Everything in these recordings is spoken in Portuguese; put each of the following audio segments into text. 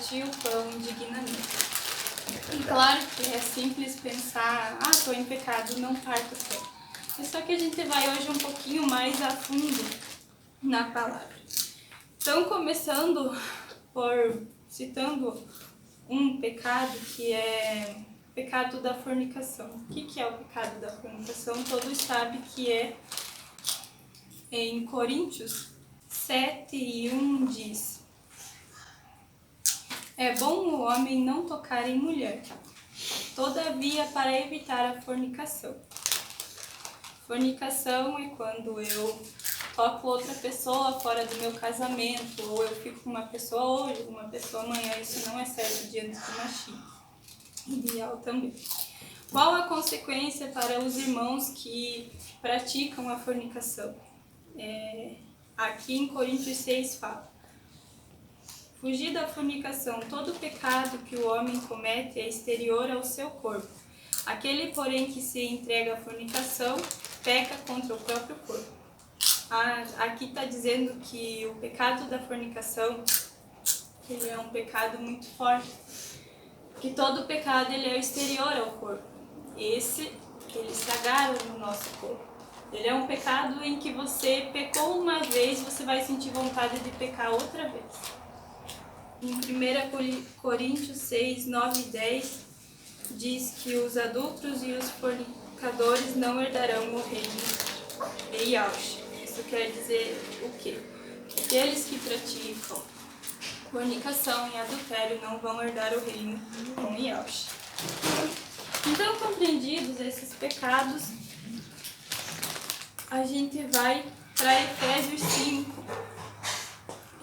partir o pão indignamente. E claro que é simples pensar, estou em pecado, não parto o pão. É só que a gente vai hoje um pouquinho mais a fundo na palavra. Então, começando por citando um pecado que é o pecado da fornicação. O que é o pecado da fornicação? Todos sabem que é em Coríntios 7:1 diz: é bom o homem não tocar em mulher, todavia para evitar a fornicação. Fornicação é quando eu toco outra pessoa fora do meu casamento, ou eu fico com uma pessoa hoje, com uma pessoa amanhã. Isso não é certo diante do machismo. Ideal também. Qual a consequência para os irmãos que praticam a fornicação? Aqui em Coríntios 6 fala: fugir da fornicação, todo pecado que o homem comete é exterior ao seu corpo. Aquele, porém, que se entrega à fornicação, peca contra o próprio corpo. Aqui está dizendo que o pecado da fornicação, ele é um pecado muito forte, que todo pecado ele é exterior ao corpo. Ele se agarra no nosso corpo. Ele é um pecado em que você pecou uma vez, você vai sentir vontade de pecar outra vez. Em 1 Coríntios 6, 9 e 10, diz que os adúlteros e os fornicadores não herdarão o reino de Yahshua. Isso quer dizer o quê? Aqueles que praticam fornicação e adultério não vão herdar o reino com Yahshua. Então, compreendidos esses pecados, a gente vai para Efésios 5.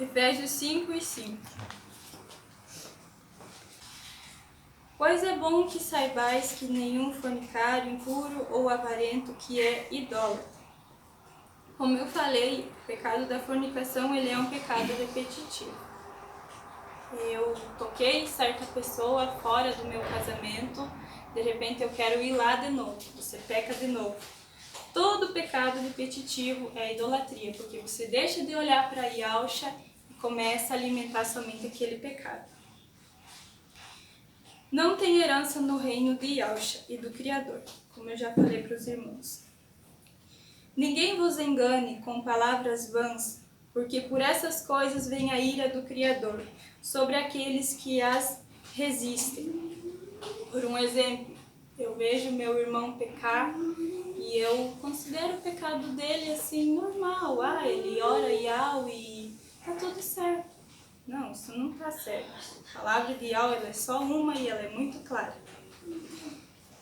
Efésios 5 e 5. Pois é bom que saibais que nenhum fornicário, impuro ou avarento que é idólatra. Como eu falei, o pecado da fornicação ele é um pecado repetitivo. Eu toquei certa pessoa fora do meu casamento, de repente eu quero ir lá de novo, você peca de novo. Todo pecado repetitivo é idolatria, porque você deixa de olhar para Yahshua e começa a alimentar somente aquele pecado. Não tem herança no reino de Yahshua e do Criador, como eu já falei para os irmãos. Ninguém vos engane com palavras vãs, porque por essas coisas vem a ira do Criador sobre aqueles que as resistem. Por um exemplo, eu vejo meu irmão pecar e eu considero o pecado dele assim normal. Ele ora Yahweh e tá tudo certo. Não, isso não está certo. A palavra de Yahweh ela é só uma e ela é muito clara.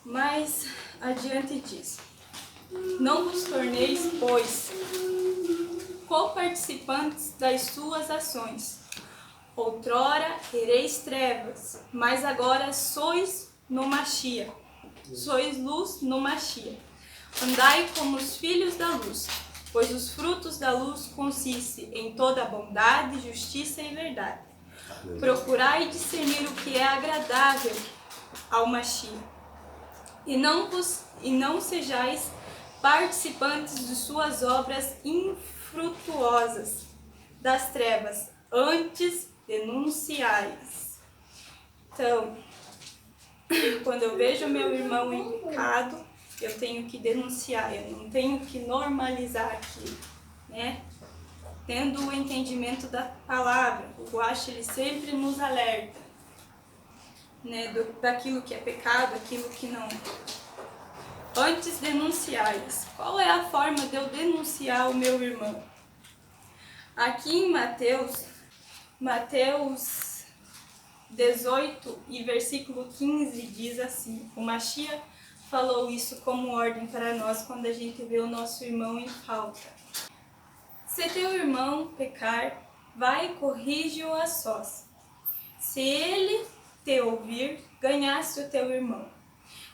Mas adiante diz: não vos torneis, pois, co-participantes das suas ações. Outrora ereis trevas, mas agora sois no Mashiach. Sois luz no Mashiach. Andai como os filhos da luz, pois os frutos da luz consistem em toda bondade, justiça e verdade. Procurai discernir o que é agradável ao Mashiach, e não sejais participantes de suas obras infrutuosas das trevas, antes denunciais. Então, quando eu vejo meu irmão em pecado, eu tenho que denunciar, eu não tenho que normalizar aquilo, né? Tendo o entendimento da palavra, o Guache, ele sempre nos alerta, né, daquilo que é pecado, aquilo que não. Antes denunciais. Qual é a forma de eu denunciar o meu irmão? Aqui em Mateus 18 e versículo 15 diz assim: o Mashiach falou isso como ordem para nós quando a gente vê o nosso irmão em falta. Se teu irmão pecar, vai e corrige-o a sós. Se ele te ouvir, ganhaste o teu irmão.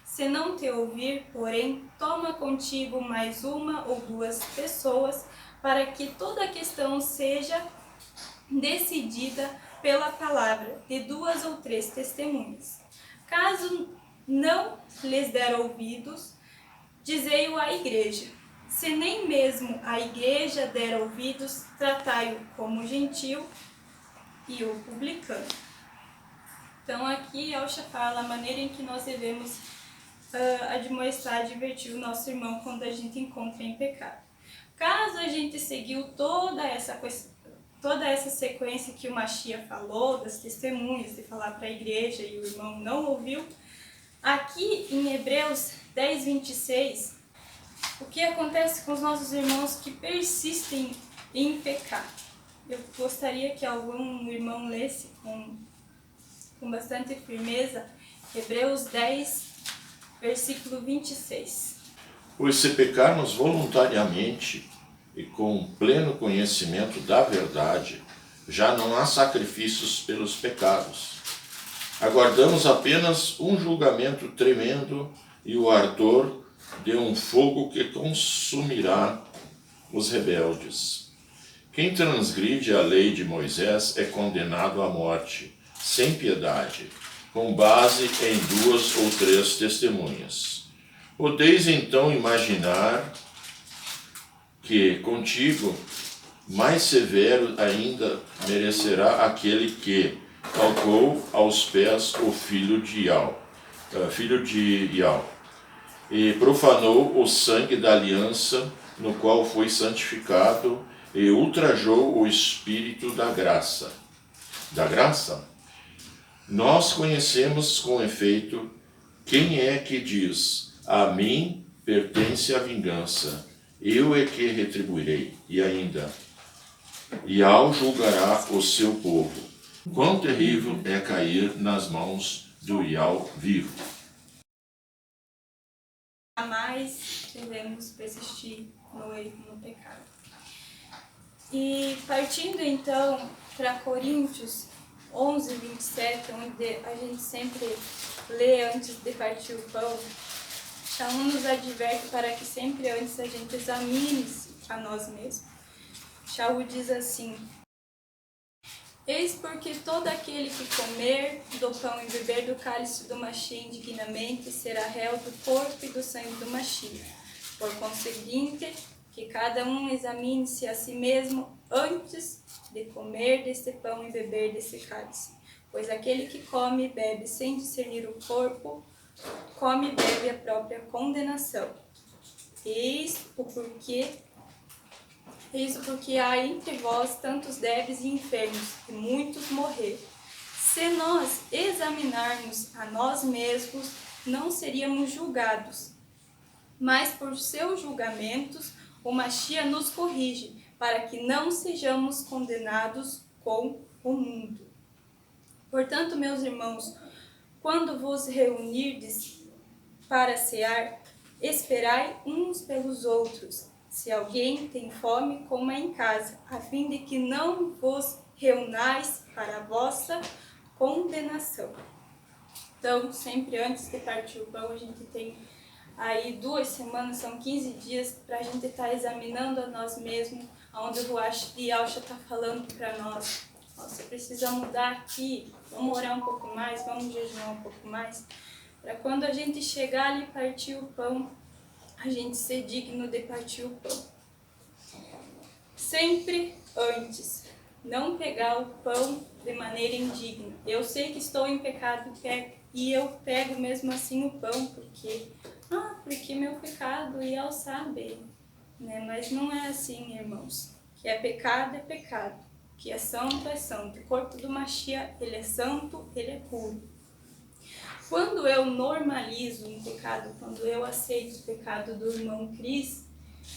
Se não te ouvir, porém, toma contigo mais uma ou duas pessoas, para que toda a questão seja decidida pela palavra de 2 ou 3 testemunhas. Caso não lhes der ouvidos, dizei-o à igreja. Se nem mesmo a igreja der ouvidos, tratai-o como gentil e o publicano. Então aqui Yahshua fala a maneira em que nós devemos admoestar, advertir o nosso irmão quando a gente encontra em pecado. Caso a gente seguiu toda essa sequência que o Mashiach falou, das testemunhas, de falar para a igreja e o irmão não ouviu, aqui em Hebreus 10, 26, o que acontece com os nossos irmãos que persistem em pecar? Eu gostaria que algum irmão lesse com bastante firmeza Hebreus 10, versículo 26. Pois se pecarmos voluntariamente e com pleno conhecimento da verdade, já não há sacrifícios pelos pecados. Aguardamos apenas um julgamento tremendo e o ardor de um fogo que consumirá os rebeldes. Quem transgride a lei de Moisés é condenado à morte, sem piedade, com base em 2 ou 3 testemunhas. Podeis então imaginar que contigo mais severo ainda merecerá aquele que calcou aos pés o filho de Iau, e profanou o sangue da aliança no qual foi santificado e ultrajou o espírito da graça. Da graça? Nós conhecemos com efeito quem é que diz: a mim pertence a vingança, eu é que retribuirei. E ainda, Iau julgará o seu povo. Quão terrível é cair nas mãos do Iau vivo. Jamais devemos persistir no erro, no pecado. E partindo então para Coríntios 11, 27, onde a gente sempre lê antes de partir o pão, Shaul nos adverte para que sempre antes a gente examine-se a nós mesmos. Shaul diz assim: eis porque todo aquele que comer do pão e beber do cálice do Mashiach indignamente será réu do corpo e do sangue do Mashiach. Por conseguinte, que cada um examine-se a si mesmo antes de comer deste pão e beber desse cálice. Pois aquele que come e bebe sem discernir o corpo, come e bebe a própria condenação. Eis porque há entre vós tantos débeis e enfermos, e muitos morreram. Se nós examinarmos a nós mesmos, não seríamos julgados. Mas por seus julgamentos, o Mashiach nos corrige, para que não sejamos condenados com o mundo. Portanto, meus irmãos, quando vos reunirdes para cear, esperai uns pelos outros. Se alguém tem fome, coma em casa, a fim de que não vos reunais para a vossa condenação. Então, sempre antes de partir o pão, a gente tem aí 2 semanas, são 15 dias, para a gente estar examinando a nós mesmos, onde o Yahshua está falando para nós: você precisa mudar aqui, vamos orar um pouco mais, vamos jejuar um pouco mais, para quando a gente chegar ali e partir o pão, a gente ser digno de partir o pão. Sempre antes, não pegar o pão de maneira indigna. Eu sei que estou em pecado e eu pego mesmo assim o pão, porque meu pecado e eu sabe, né? Mas não é assim, irmãos. Que é pecado, que é santo. O corpo do Mashiach, ele é santo, ele é puro. Quando eu normalizo um pecado, quando eu aceito o pecado do irmão Cris,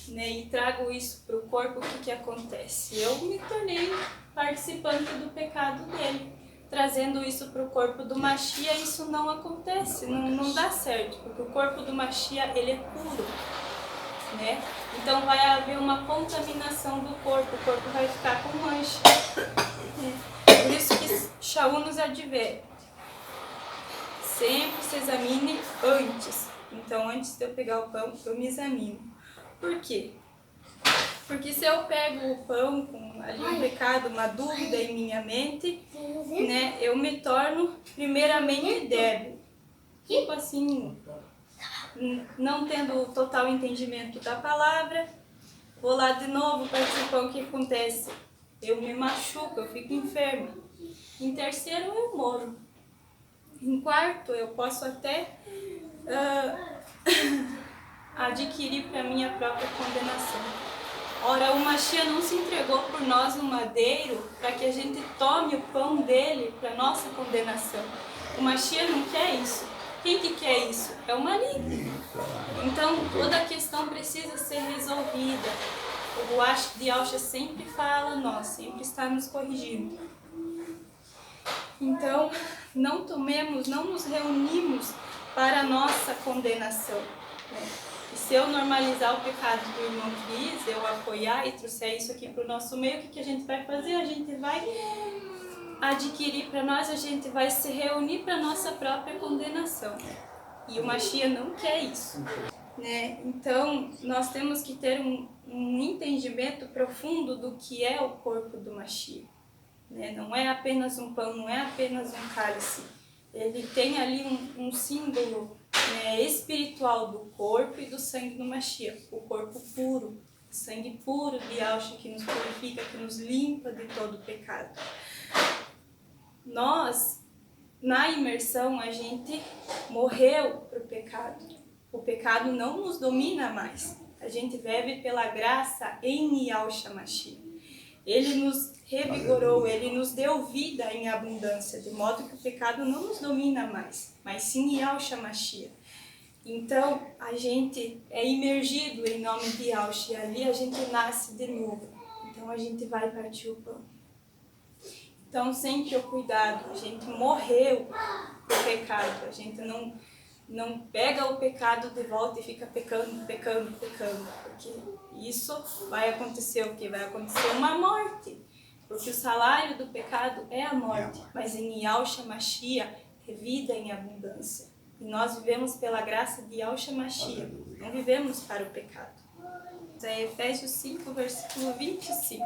né, e trago isso para o corpo, o que acontece? Eu me tornei participante do pecado dele. Trazendo isso para o corpo do Mashiach, isso não acontece, não dá certo, porque o corpo do Mashiach, ele é puro, né? Então vai haver uma contaminação do corpo, o corpo vai ficar com mancha. Por isso que Shaul nos adverte: sempre se examine antes. Então, antes de eu pegar o pão, eu me examino. Por quê? Porque se eu pego o pão com ali um pecado, uma dúvida em minha mente, né, eu me torno primeiramente débil. Tipo assim, não tendo total entendimento da palavra, vou lá de novo participar. O que acontece? Eu me machuco, eu fico enferma. Em terceiro, eu morro. Em quarto, eu posso até adquirir para minha própria condenação. Ora, o Mashiach não se entregou por nós no madeiro para que a gente tome o pão dele para nossa condenação. O Mashiach não quer isso. Quem que quer isso? É o maligno. Então, toda a questão precisa ser resolvida. O Ruach de Yahushua sempre fala a nós, sempre está nos corrigindo. Então, não nos reunimos para a nossa condenação, né? E se eu normalizar o pecado do irmão Cris, eu apoiar e trouxer isso aqui para o nosso meio, o que a gente vai fazer? A gente vai adquirir para nós, a gente vai se reunir para a nossa própria condenação. E o Mashiach não quer isso, né? Então, nós temos que ter um entendimento profundo do que é o corpo do Mashiach, né? Não é apenas um pão, não é apenas um cálice. Ele tem ali um símbolo, né, espiritual do corpo e do sangue do Mashiach. O corpo puro, o sangue puro de Yahushua que nos purifica, que nos limpa de todo o pecado. Nós, na imersão, a gente morreu para o pecado. O pecado não nos domina mais. A gente vive pela graça em Yahushua Mashiach. Ele nos revigorou, ele nos deu vida em abundância, de modo que o pecado não nos domina mais, mas sim Yahushua Mashiach. Então, a gente é imergido em nome de Yahushua, e ali a gente nasce de novo. Então, a gente vai partir o pão. Então, sempre o cuidado, a gente morreu pro pecado, a gente não pega o pecado de volta e fica pecando, porque isso vai acontecer o quê? Vai acontecer uma morte, porque o salário do pecado é a morte, mas em Yahushua Mashiach é vida em abundância. E nós vivemos pela graça de Yahushua Mashiach, não vivemos para o pecado. É Efésios 5, versículo 25.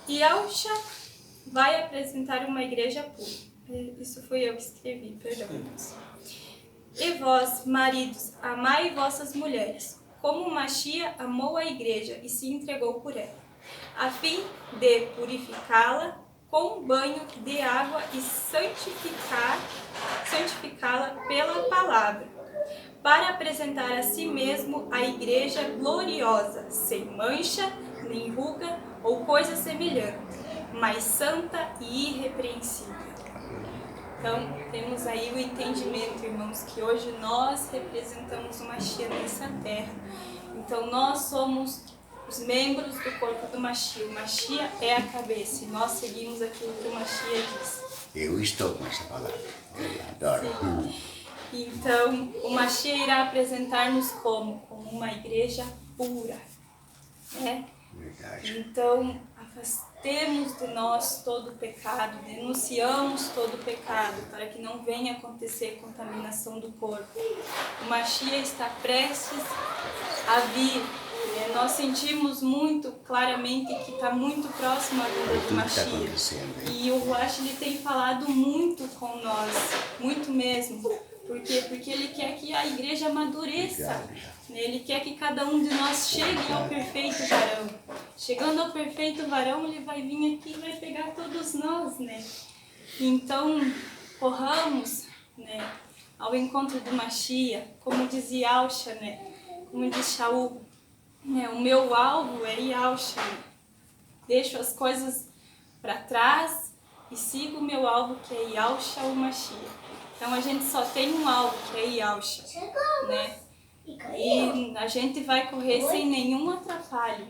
E Yahushua vai apresentar uma igreja pura. Isso foi eu que escrevi, perdão. E vós, maridos, amai vossas mulheres, como Mashiach amou a igreja e se entregou por ela, a fim de purificá-la com banho de água e santificá-la pela palavra, para apresentar a si mesmo a igreja gloriosa, sem mancha, nem ruga ou coisa semelhante, mas santa e irrepreensível. Então, temos aí o entendimento, irmãos, que hoje nós representamos o Mashiach nessa terra. Então, nós somos os membros do corpo do Mashiach. O Mashiach é a cabeça e nós seguimos aquilo que o Mashiach diz. Eu estou com essa palavra. Eu adoro. Então, o Mashiach irá apresentar-nos como uma igreja pura, né? Verdade. Então, afastemos de nós todo o pecado, denunciamos todo o pecado, para que não venha acontecer contaminação do corpo. O Mashiach está prestes a vir. Nós sentimos muito claramente que está muito próximo a vinda do Mashiach. E o Ruach ele tem falado muito com nós, muito mesmo. Por quê? Porque ele quer que a igreja amadureça. Ele quer que cada um de nós chegue ao perfeito varão. Chegando ao perfeito varão, ele vai vir aqui e vai pegar todos nós, né? Então, corramos, né, ao encontro do Mashiach, como dizia Yahushua, né? Como diz Shaul, né? O meu alvo é Yahushua. Né? Deixo as coisas para trás e sigo o meu alvo, que é Yahushua o Mashiach. Então a gente só tem um alvo, que é Yahushua, né? E a gente vai correr sem nenhum atrapalho.